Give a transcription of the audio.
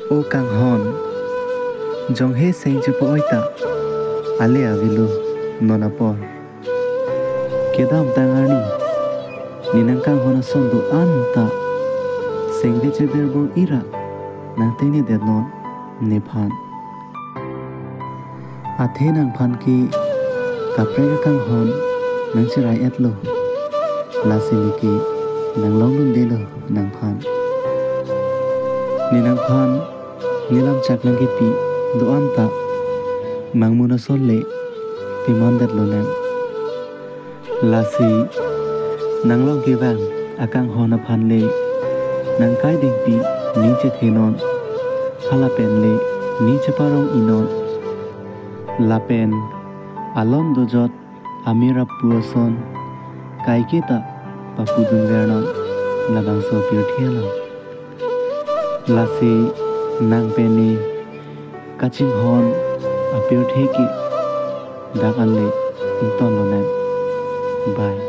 O kang hon jong he seng ju po oita ale avilu nonapor kedam tangani ninang kang hona sondu anta seng de berbo ira nang tene de non nephan athe nang phan ki kapre kang hon nang chirai etlo lasini ki nang long nun de lo nang phan ninang phan nilam chak nang ki pi do anta mangmuna solle piman dat lo nang lasi nang long ki bang akang hona phan le nang kai ding pi ni che thenon hala pen le ni che parong inon lapen alon do jot amira puason kai kita papudun vernon labang so pio thela lasi nang peni kaching hon apio theki dakan le ton lo nang bye.